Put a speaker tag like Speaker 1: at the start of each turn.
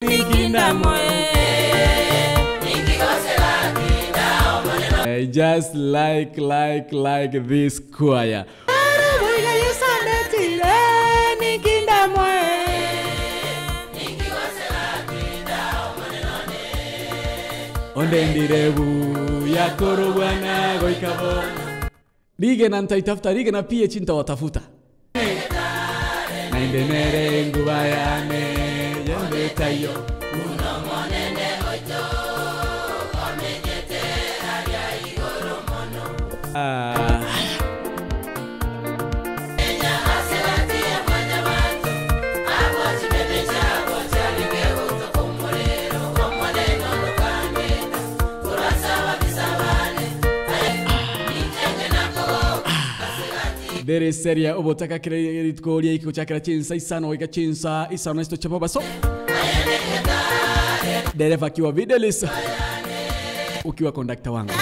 Speaker 1: Just like this choir. Onde ndirebu ya korobwana goikabo. Lige na ntaitafuta, lige na pia chinta watafuta. Na indenere ngubayane yende tayo. Dere seria obotaka credit kolia iko chakra chinsa isano ika chinsa isano esto chapa baso. Dere vakiwa videlis ukiwa conductor wangu.